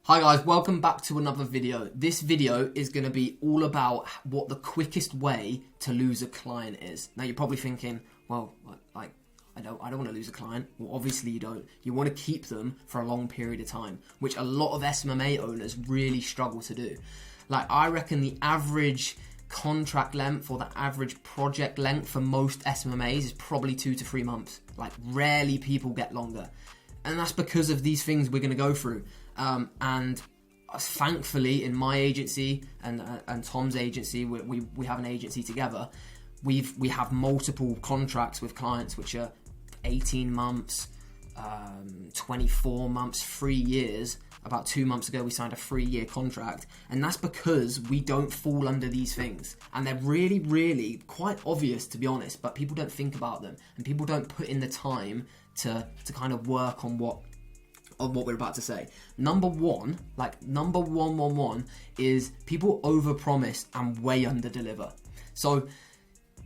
Hi guys, welcome back to another video. This video is going to be all about what the quickest way to lose a client is. Now you're probably thinking, well, like I don't want to lose a client. Well, obviously you don't. You want to keep them for a long period of time, which a lot of SMMA owners really struggle to do. Like I reckon the average contract length or the average project length for most SMMAs is probably 2 to 3 months. Like rarely people get longer. And that's because of these things we're going to go through. And thankfully in my agency and Tom's agency, we have an agency together. We have multiple contracts with clients which are 18 months, 24 months, 3 years. About 2 months ago we signed a 3-year contract, and that's because we don't fall under these things. And they're really, really quite obvious, to be honest, but people don't think about them and people don't put in the time to kind of work on what we're about to say. Number one is people overpromise and way underdeliver. So,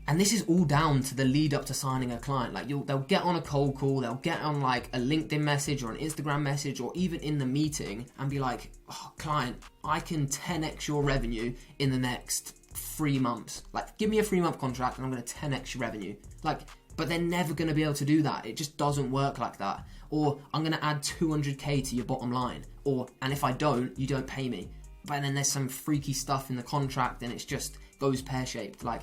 and this is all down to the lead up to signing a client. Like they'll get on a cold call, they'll get on like a LinkedIn message or an Instagram message or even in the meeting and be like, oh, client, I can 10x your revenue in the next 3 months. Like give me a 3-month contract and I'm going to 10x your revenue. Like, but they're never going to be able to do that. It just doesn't work like that. Or I'm going to add 200k to your bottom line. And if I don't, you don't pay me. But then there's some freaky stuff in the contract and it's just goes pear-shaped. Like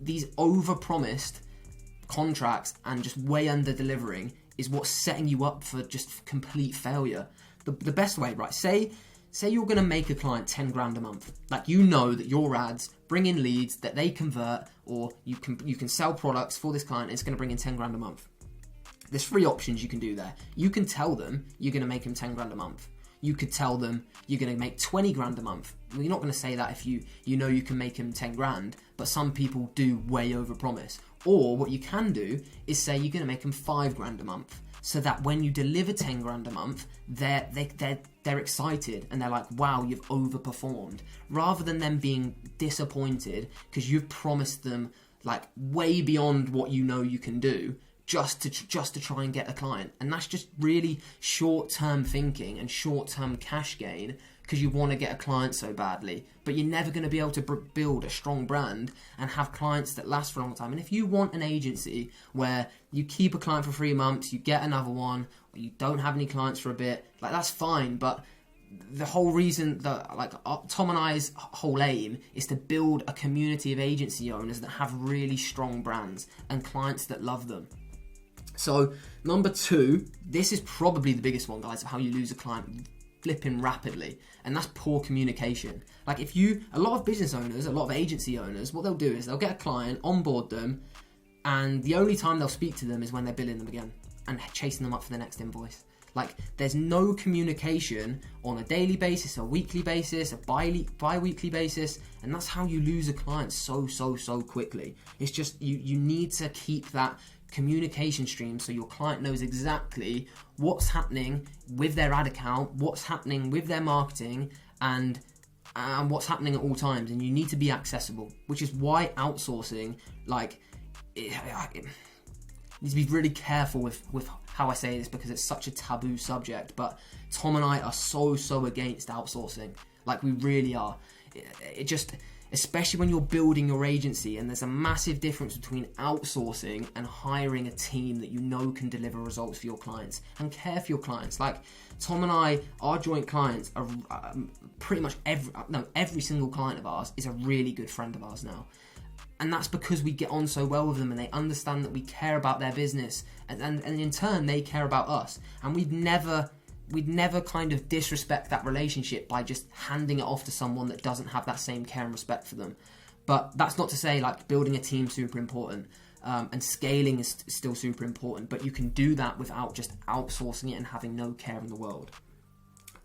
these over-promised contracts and just way under-delivering is what's setting you up for just complete failure. The best way, right? Say you're going to make a client 10 grand a month. Like you know that your ads bring in leads that they convert, or you can sell products for this client. It's going to bring in 10 grand a month. There's 3 options you can do there. You can tell them you're going to make them 10 grand a month. You could tell them you're going to make 20 grand a month. Well, you're not going to say that if you know you can make them 10 grand, but some people do way over promise. Or what you can do is say you're going to make them 5 grand a month, so that when you deliver 10 grand a month, they're excited and they're like, wow, you've overperformed, rather than them being disappointed because you've promised them like way beyond what you know you can do, just to try and get a client. And that's just really short-term thinking and short-term cash gain because you want to get a client so badly, but you're never going to be able to build a strong brand and have clients that last for a long time. And if you want an agency where you keep a client for 3 months, you get another one, or you don't have any clients for a bit, like that's fine. But the whole reason that Tom and I's whole aim is to build a community of agency owners that have really strong brands and clients that love them. So number 2, this is probably the biggest one, guys, of how you lose a client flipping rapidly, and that's poor communication. Like a lot of business owners, a lot of agency owners, what they'll do is they'll get a client, onboard them, and the only time they'll speak to them is when they're billing them again and chasing them up for the next invoice. Like there's no communication on a daily basis, a weekly basis, a bi-weekly basis, and that's how you lose a client so quickly. It's just you need to keep that communication stream so your client knows exactly what's happening with their ad account, what's happening with their marketing, and what's happening at all times. And you need to be accessible, which is why outsourcing, it needs to be really careful with how I say this because it's such a taboo subject. But Tom and I are so against outsourcing. Like we really are. It just, especially when you're building your agency, and there's a massive difference between outsourcing and hiring a team that you know can deliver results for your clients and care for your clients. Like Tom and I, our joint clients are pretty much every single client of ours is a really good friend of ours now. And that's because we get on so well with them and they understand that we care about their business and in turn they care about us. And we'd never kind of disrespect that relationship by just handing it off to someone that doesn't have that same care and respect for them. But that's not to say like building a team super important, and scaling is still super important, but you can do that without just outsourcing it and having no care in the world.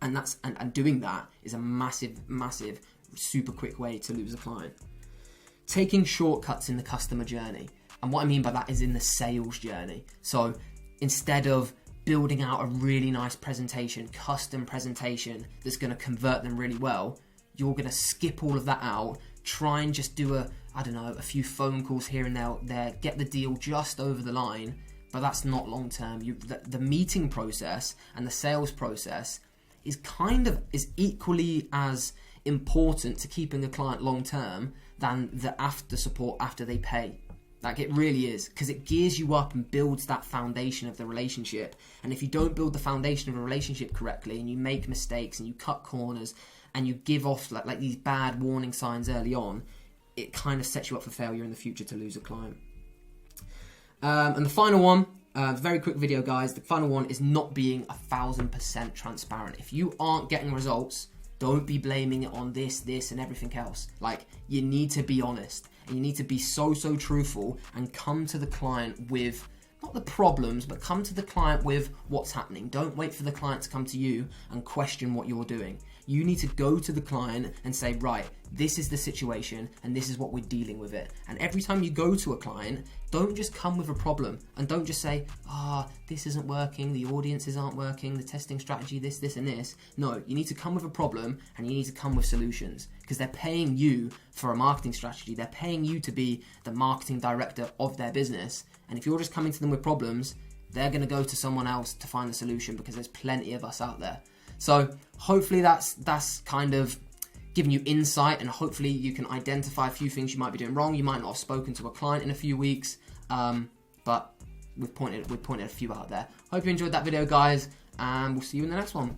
And doing that is a massive super quick way to lose a client. Taking shortcuts in the customer journey. And what I mean by that is in the sales journey. So instead of building out a really nice presentation, custom presentation that's going to convert them really well, you're going to skip all of that out, try and just do a few phone calls here and there, get the deal just over the line, but that's not long term. The meeting process and the sales process is equally as important to keeping a client long term than the after support after they pay. Like, it really is, because it gears you up and builds that foundation of the relationship. And if you don't build the foundation of a relationship correctly, and you make mistakes and you cut corners and you give off like these bad warning signs early on, it kind of sets you up for failure in the future to lose a client. And the final one, very quick video, guys. The final one is not being 1000% transparent. If you aren't getting results, don't be blaming it on this, and everything else. Like, you need to be honest. And you need to be so truthful and come to the client with, not the problems, but come to the client with what's happening. Don't wait for the client to come to you and question what you're doing. You need to go to the client and say, right, this is the situation and this is what we're dealing with it. And every time you go to a client, don't just come with a problem, and don't just say, this isn't working, the audiences aren't working, the testing strategy, this and this. No, you need to come with a problem and you need to come with solutions, because they're paying you for a marketing strategy. They're paying you to be the marketing director of their business. And if you're just coming to them with problems, they're going to go to someone else to find the solution, because there's plenty of us out there. So hopefully that's kind of giving you insight, and hopefully you can identify a few things you might be doing wrong. You might not have spoken to a client in a few weeks, but we've pointed a few out there. Hope you enjoyed that video, guys, and we'll see you in the next one.